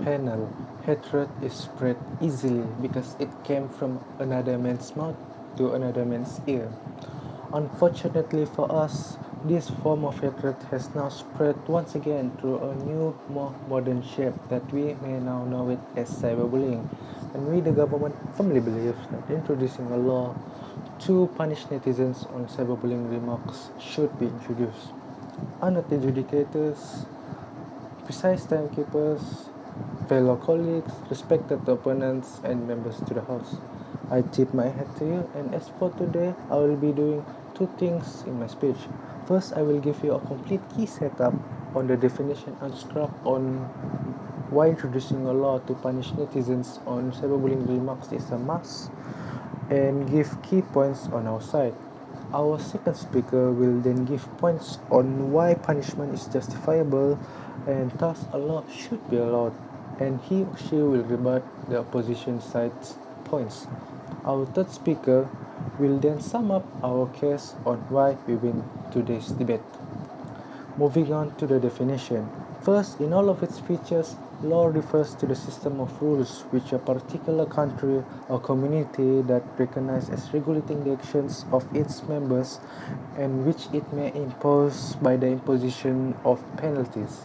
panel, hatred is spread easily because it came from another man's mouth to another man's ear. Unfortunately for us, this form of hatred has now spread once again through a new, more modern shape that we may now know it as cyberbullying. And we, the government, firmly believe that introducing a law to punish netizens on cyberbullying remarks should be introduced. Honored adjudicators, precise timekeepers, fellow colleagues, respected opponents, and members to the House, I tip my hat to you, and as for today, I will be doing two things in my speech. First, I will give you a complete key setup on the definition and scrap on why introducing a law to punish netizens on cyberbullying remarks is a must, and give key points on our side. Our second speaker will then give points on why punishment is justifiable and thus a law should be allowed, and he or she will rebut the opposition side's points. Our third speaker will then sum up our case on why we win today's debate. Moving on to the definition. First, in all of its features, law refers to the system of rules which a particular country or community that recognizes as regulating the actions of its members and which it may impose by the imposition of penalties.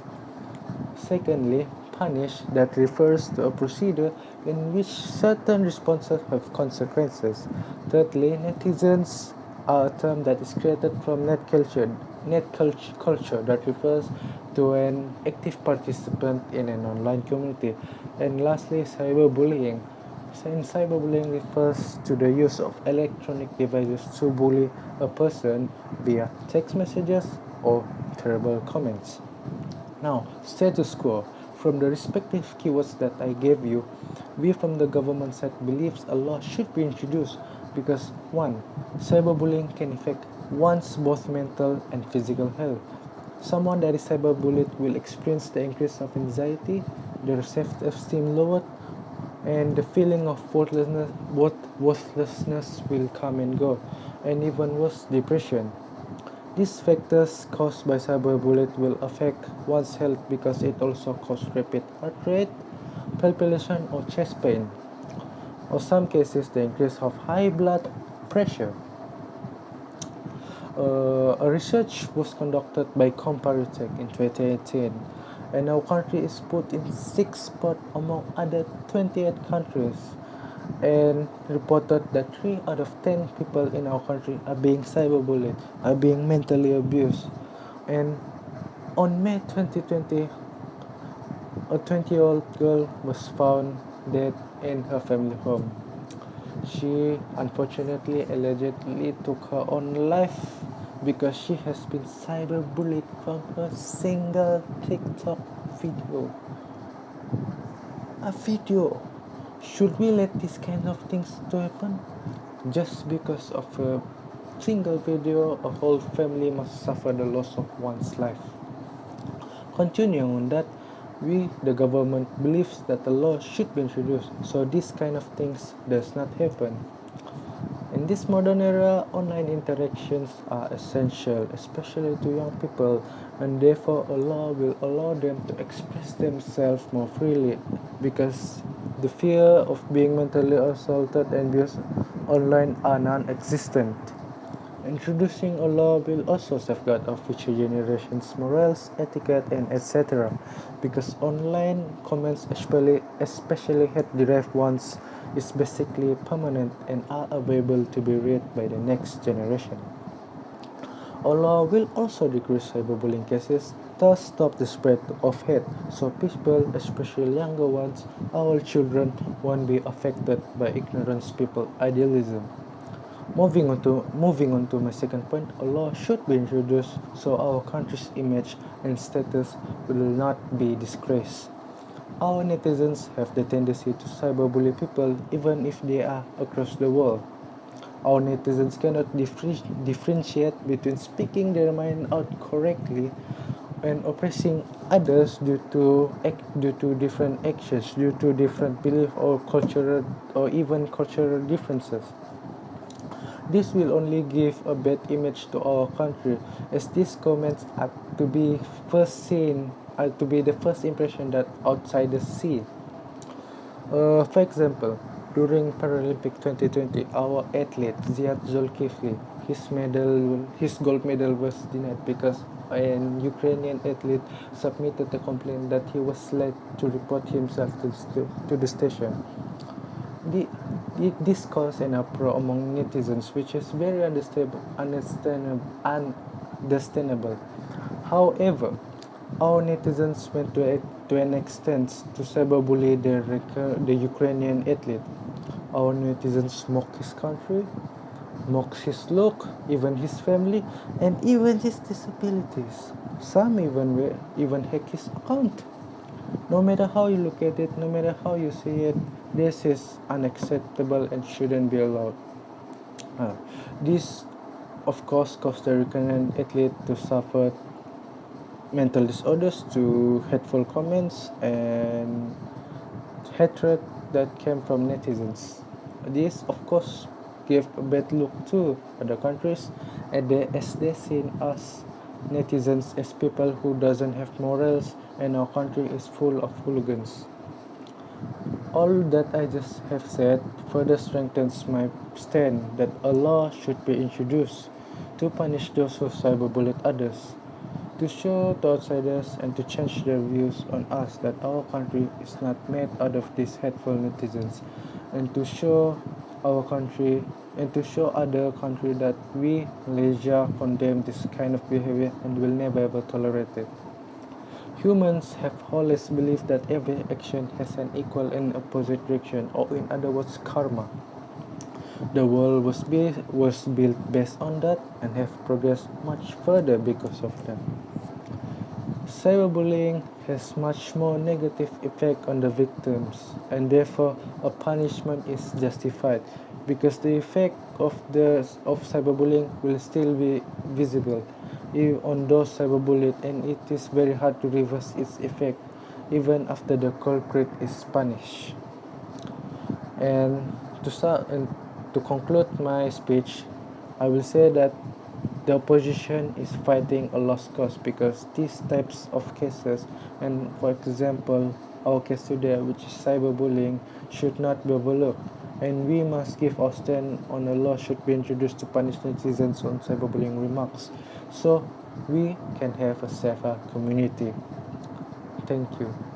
Secondly, punish that refers to a procedure in which certain responses have consequences. Thirdly, netizens are a term that is created from net culture that refers to an active participant in an online community. And lastly, cyberbullying. And cyberbullying refers to the use of electronic devices to bully a person via text messages or verbal comments. Now, status quo. From the respective keywords that I gave you, we from the government side believes a law should be introduced because 1. Cyberbullying can affect one's both mental and physical health. Someone that is cyberbullied will experience the increase of anxiety, their self-esteem lowered, and the feeling of worthlessness will come and go, and even worse, depression. These factors caused by cyberbullying will affect one's health because it also causes rapid heart rate, palpitation, or chest pain, or some cases the increase of high blood pressure. A research was conducted by Comparitech in 2018, and our country is put in 6th spot among other 28 countries, and reported that 3 out of 10 people in our country are being cyberbullied, are being mentally abused. And on May 2020, a 20-year-old girl was found dead in her family home. She unfortunately allegedly took her own life because she has been cyberbullied from a single TikTok video. A video. Should we let these kind of things to happen? Just because of a single video, a whole family must suffer the loss of one's life. Continuing on that, we, the government, believes that the law should be introduced so this kind of things does not happen. In this modern era, online interactions are essential, especially to young people, and therefore a law will allow them to express themselves more freely because the fear of being mentally assaulted and abused online are non-existent. Introducing a law will also safeguard our future generations' morals, etiquette, and etc. Because online comments, especially hate-derived ones, is basically permanent and are available to be read by the next generation. A law will also decrease cyberbullying cases, thus stop the spread of hate, so people, especially younger ones, our children, won't be affected by ignorance people idealism. Moving on to my second point, a law should be introduced so our country's image and status will not be disgraced. Our netizens have the tendency to cyberbully people even if they are across the world. Our netizens cannot differentiate between speaking their mind out correctly and oppressing others due to different actions, due to different belief or cultural differences. This will only give a bad image to our country, as these comments are to be first seen to be the first impression that outsiders see. For example, during Paralympic 2020, our athlete Ziad Zulkifli, his gold medal was denied because an Ukrainian athlete submitted a complaint that he was late to report himself to the station. The, this caused an uproar among netizens, which is very understandable. However, our netizens went to an extent to cyberbully the Ukrainian athlete. Our netizens mock his country, mocks his look, even his family, and even his disabilities. Some even hack his account. No matter how you look at it, no matter how you see it, this is unacceptable and shouldn't be allowed. This, of course, caused the Ukrainian athlete to suffer mental disorders, to hateful comments and hatred that came from netizens. This, of course, gave a bad look to other countries, as they seen us netizens as people who doesn't have morals, and our country is full of hooligans. All that I just have said further strengthens my stand that a law should be introduced to punish those who cyberbully others, to show to outsiders and to change their views on us that our country is not made out of these hateful netizens, and to show our country and to show other country that we, Malaysia, condemn this kind of behavior and will never ever tolerate it. Humans have always believed that every action has an equal and opposite reaction, or in other words, karma. The world was built based on that and have progressed much further because of that. Cyberbullying has much more negative effect on the victims, and therefore a punishment is justified because the effect of cyberbullying will still be visible on those cyberbullied, and it is very hard to reverse its effect even after the culprit is punished. And to conclude my speech, I will say that the opposition is fighting a lost cause because these types of cases, and for example, our case today, which is cyberbullying, should not be overlooked. And we must give our stand on a law should be introduced to punish netizens on cyberbullying remarks, so we can have a safer community. Thank you.